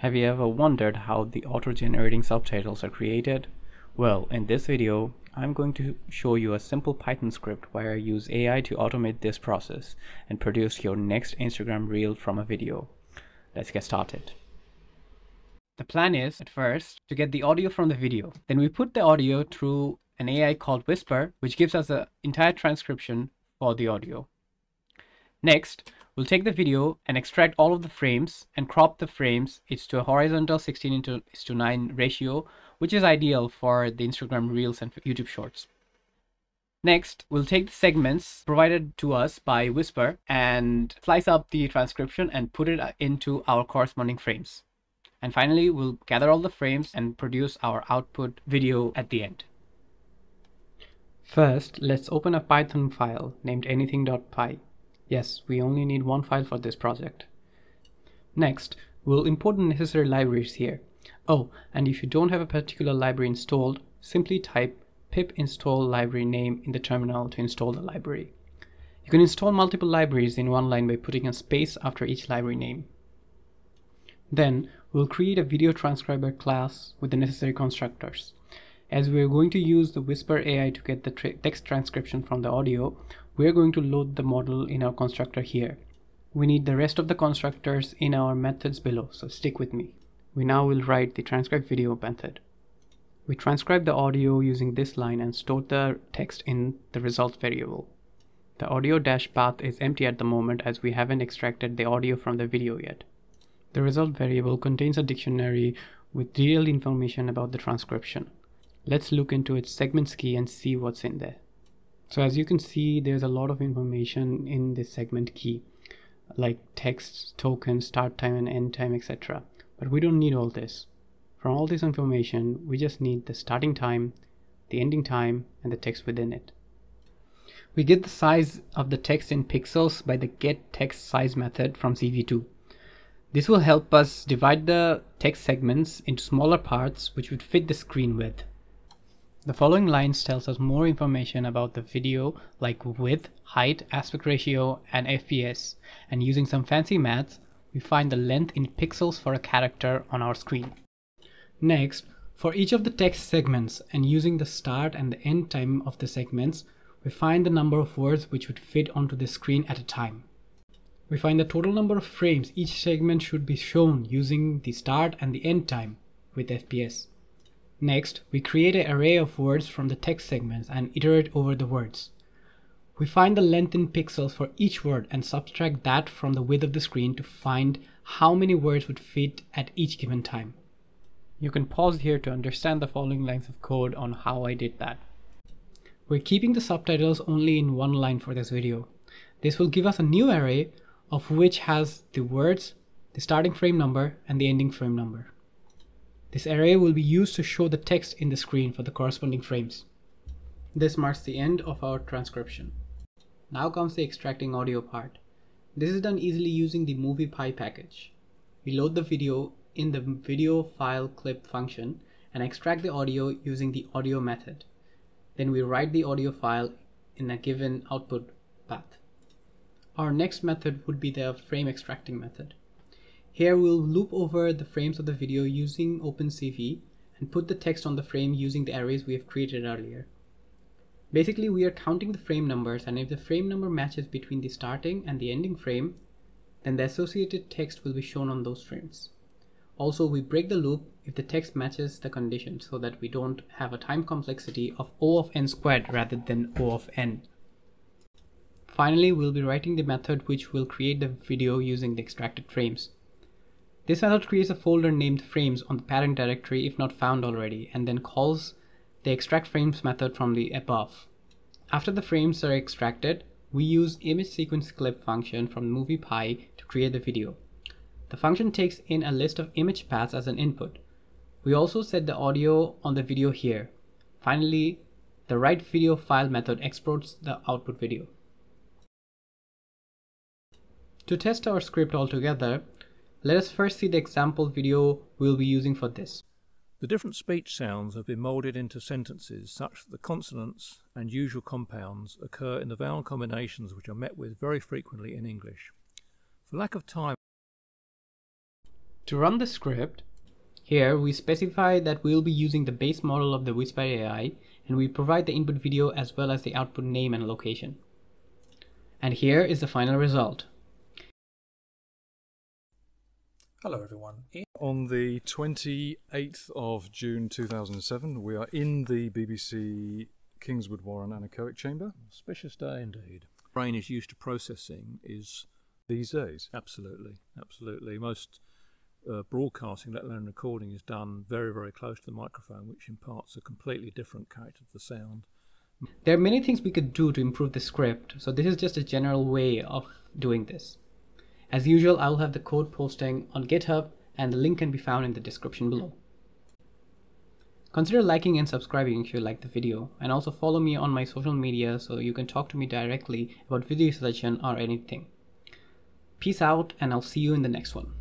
Have you ever wondered how the auto-generating subtitles are created? Well, in this video, I'm going to show you a simple Python script where I use AI to automate this process and produce your next Instagram reel from a video. Let's get started. The plan is, at first, to get the audio from the video. Then we put the audio through an AI called Whisper, which gives us an entire transcription for the audio. Next, we'll take the video and extract all of the frames and crop the frames. It's to a horizontal 16:9 ratio, which is ideal for the Instagram Reels and YouTube Shorts. Next, we'll take the segments provided to us by Whisper and slice up the transcription and put it into our corresponding frames. And finally, we'll gather all the frames and produce our output video at the end. First, let's open a Python file named anything.py. Yes, we only need one file for this project. Next, we'll import the necessary libraries here. Oh, and if you don't have a particular library installed, simply type pip install library name in the terminal to install the library. You can install multiple libraries in one line by putting a space after each library name. Then, we'll create a video transcriber class with the necessary constructors. As we're going to use the Whisper AI to get the text transcription from the audio, we're going to load the model in our constructor here. We need the rest of the constructors in our methods below, so stick with me. We now will write the transcribe video method. We transcribe the audio using this line and store the text in the results variable. The audio dash path is empty at the moment as we haven't extracted the audio from the video yet. The result variable contains a dictionary with detailed information about the transcription. Let's look into its segments key and see what's in there. So as you can see, there's a lot of information in this segment key, like text, token, start time and end time, etc. But we don't need all this. From all this information, we just need the starting time, the ending time, and the text within it. We get the size of the text in pixels by the getTextSize method from CV2. This will help us divide the text segments into smaller parts which would fit the screen width. The following lines tells us more information about the video like width, height, aspect ratio, and FPS, and using some fancy maths, we find the length in pixels for a character on our screen. Next, for each of the text segments and using the start and the end time of the segments, we find the number of words which would fit onto the screen at a time. We find the total number of frames each segment should be shown using the start and the end time with FPS. Next, we create an array of words from the text segments and iterate over the words. We find the length in pixels for each word and subtract that from the width of the screen to find how many words would fit at each given time. You can pause here to understand the following lines of code on how I did that. We're keeping the subtitles only in one line for this video. This will give us a new array of which has the words, the starting frame number, and the ending frame number. This array will be used to show the text in the screen for the corresponding frames. This marks the end of our transcription. Now comes the extracting audio part. This is done easily using the movie.py package. We load the video in the video file clip function and extract the audio using the audio method. Then we write the audio file in a given output path. Our next method would be the frame extracting method. Here we'll loop over the frames of the video using OpenCV and put the text on the frame using the arrays we have created earlier. Basically, we are counting the frame numbers, and if the frame number matches between the starting and the ending frame, then the associated text will be shown on those frames. Also, we break the loop if the text matches the condition so that we don't have a time complexity of O of n squared rather than O of n. Finally, we'll be writing the method which will create the video using the extracted frames. This method creates a folder named frames on the parent directory if not found already, and then calls the extract frames method from the above. After the frames are extracted, we use image sequence clip function from movie.py to create the video. The function takes in a list of image paths as an input. We also set the audio on the video here. Finally, the write video file method exports the output video. To test our script altogether, let us first see the example video we'll be using for this. The different speech sounds have been moulded into sentences such that the consonants and usual compounds occur in the vowel combinations which are met with very frequently in English. For lack of time, To run the script, here we specify that we'll be using the base model of the Whisper AI, and we provide the input video as well as the output name and location. And here is the final result. Hello everyone. On the 28th of June 2007, we are in the BBC Kingswood Warren Anechoic Chamber. Auspicious day indeed. Brain is used to processing is these days. Absolutely, absolutely. Most broadcasting, let alone recording, is done very, very close to the microphone, which imparts a completely different character to the sound. There are many things we could do to improve the script, so this is just a general way of doing this. As usual, I'll have the code posting on GitHub, and the link can be found in the description below. Consider liking and subscribing if you like the video, and also follow me on my social media so you can talk to me directly about video suggestion or anything. Peace out, and I'll see you in the next one.